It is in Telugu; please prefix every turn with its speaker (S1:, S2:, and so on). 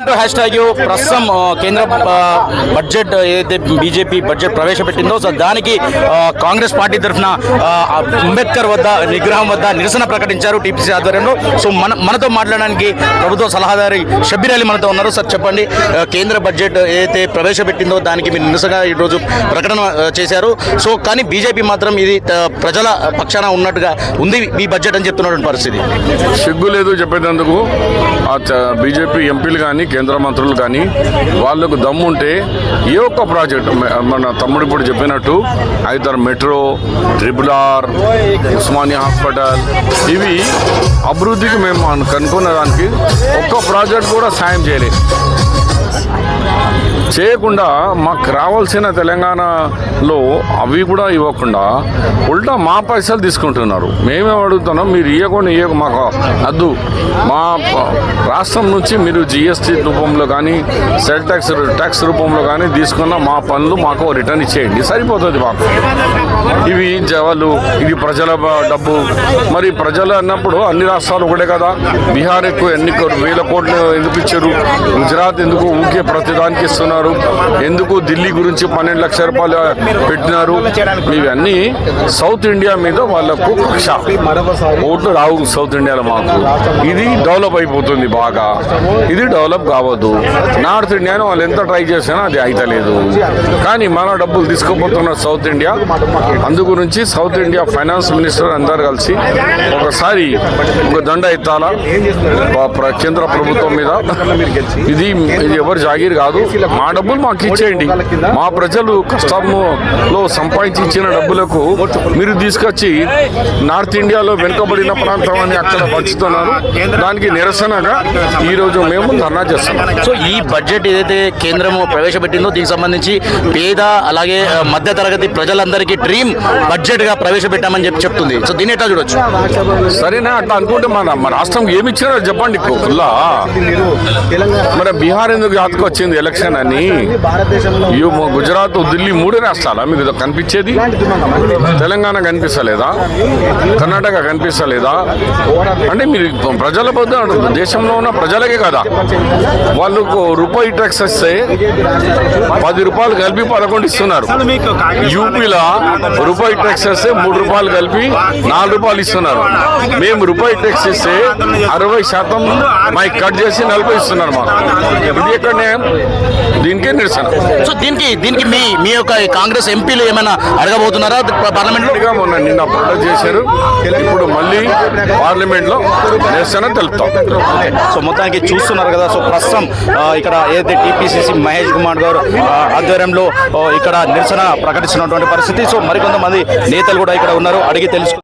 S1: హ్యాష్ట్యాగ్ ప్రస్తుతం కేంద్ర బడ్జెట్ ఏదైతే బీజేపీ బడ్జెట్ ప్రవేశపెట్టిందో సో దానికి కాంగ్రెస్ పార్టీ తరఫున అంబేద్కర్ వద్ద విగ్రహం వద్ద నిరసన ప్రకటించారు టీపీసీ ఆధ్వర్యంలో. సో మనతో మాట్లాడడానికి ప్రభుత్వ సలహాదారు షబ్బీర్ అలీ మనతో ఉన్నారు. సార్ చెప్పండి, కేంద్ర బడ్జెట్ ఏదైతే ప్రవేశపెట్టిందో దానికి మీరు నిరసనగా ఈరోజు ప్రకటన చేశారు. సో కానీ బీజేపీ మాత్రం ఇది ప్రజల పక్షాన ఉన్నట్టుగా ఉంది ఈ బడ్జెట్ అని చెప్తున్నటువంటి పరిస్థితి.
S2: సిగ్గు లేదు చెప్పేందుకు. బీజేపీ ఎంపీలు కానీ కేంద్ర మంత్రులు కానీ వాళ్ళకు దమ్ముంటే ఏ ఒక్క ప్రాజెక్ట్ మన తమ్ముడు ఇప్పుడు చెప్పినట్టు either metro, triple R, Osmania hospital ఇవి అభివృద్ధికి మేము కనుక్కున్న దానికి ఒక్క ప్రాజెక్ట్ కూడా సాయం చేయకుండా మాకు రావాల్సిన తెలంగాణలో అవి కూడా ఇవ్వకుండా ఉల్టా మా పైసలు తీసుకుంటున్నారు. మేమేం అడుగుతున్నాం, మీరు ఇవ్వకుండా మాకు అద్దు. మా రాష్ట్రం నుంచి మీరు జిఎస్టీ రూపంలో కానీ సెల్ ట్యాక్స్ రూపంలో కానీ తీసుకున్న మా పనులు మాకు రిటర్న్ ఇచ్చేయండి, సరిపోతుంది మాకు. ఇవి వాళ్ళు ఇది ప్రజల డబ్బు. మరి ప్రజలు అన్నప్పుడు అన్ని రాష్ట్రాలు ఒకటే కదా. బీహార్ ఎక్కువ ఎన్ని వేల కోట్లు ఎందుకు ఇచ్చారు, గుజరాత్ ఎందుకు ఊకే ప్రతిదానికి ఇస్తున్నారు, ఎందుకు ఢిల్లీ గురించి 12 లక్షల రూపాయలు పెట్టినారు. ఇవన్నీ సౌత్ ఇండియా మీద వాళ్ళకు కక్ష. ఓట్లు రావు సౌత్ ఇండియాలో మాకు. ఇది డెవలప్ అయిపోతుంది బాగా, ఇది డెవలప్ కావద్దు. నార్త్ ఇండియాను వాళ్ళు ఎంత ట్రై చేసినా అది అయితలేదు. కానీ మన డబ్బులు తీసుకుపోతున్నారు సౌత్ ఇండియా. అందు గురించి సౌత్ ఇండియా ఫైనాన్స్ మినిస్టర్ అందరు కలిసి ఒకసారి ఒక దండ ఎత్తాలా కేంద్ర ప్రభుత్వం మీద. ఇది ఎవరు జాగీర్ కాదు, మా డబ్బులు మాకు ఇచ్చేయండి. మా ప్రజలు కష్టంలో సంపాదించి ఇచ్చిన డబ్బులకు మీరు తీసుకొచ్చి నార్త్ ఇండియాలో వెనుకబడిన ప్రాంతాన్ని అక్కడ పంచుతున్నారు. దానికి నిరసనగా ఈరోజు మేము ధర్నా చేస్తున్నాం.
S1: సో ఈ బడ్జెట్ ఏదైతే కేంద్రము ప్రవేశపెట్టిందో దీనికి సంబంధించి పేద అలాగే మధ్య తరగతి ప్రజలందరికీ డ్రీమ్ బడ్జెట్ గా ప్రవేశపెట్టామని చెప్తుంది. సో దీన్ని ఎట్లా చూడొచ్చు?
S2: సరేనా, అట్లా అనుకుంటే మన రాష్ట్రం ఏమి ఇచ్చినారో చెప్పండి. ఫుల్లా మరి బీహార్ ఎందుకు యాతకొచ్చింది ఎలక్షన్ అని? గుజరాత్, ఢిల్లీ 3 రాష్ట్రాలా మీకు కనిపించేది? తెలంగాణ కనిపిస్తలేదా? కర్ణాటక కనిపిస్తలేదా? అంటే మీరు ప్రజల దేశంలో ఉన్న ప్రజలకే కదా. వాళ్ళకు రూపాయి ట్యాక్స్ వస్తే 10 రూపాయలు కలిపి 11 ఇస్తున్నారు. యూపీలో రూపాయి ట్యాక్స్ వస్తే 3 రూపాయలు కలిపి 4 రూపాయలు ఇస్తున్నారు. మేము రూపాయి ట్యాక్స్ ఇస్తే 60% మాకు కట్ చేసి 40 ఇస్తున్నారు మాకు. ఇది ఎక్కడ దీనికే నిరసన.
S1: సో దీనికి మీ యొక్క కాంగ్రెస్ ఎంపీలు ఏమైనా అడగబోతున్నారా పార్లమెంట్ లో?
S2: మొన్న నిన్న ప్రొటెస్ట్ చేశారు, ఇప్పుడు మళ్ళీ పార్లమెంట్ లో నిరసన తెలుపుతాం.
S1: సో మొత్తానికి చూస్తున్నారు కదా. సో ప్రస్తుతం ఇక్కడ ఏదైతే టీపీసీసీ మహేష్ కుమార్ గారు ఆధ్వర్యంలో ఇక్కడ నిరసన ప్రకటిస్తున్నటువంటి పరిస్థితి. సో మరికొంతమంది నేతలు కూడా ఇక్కడ ఉన్నారు, అడిగి తెలుసు.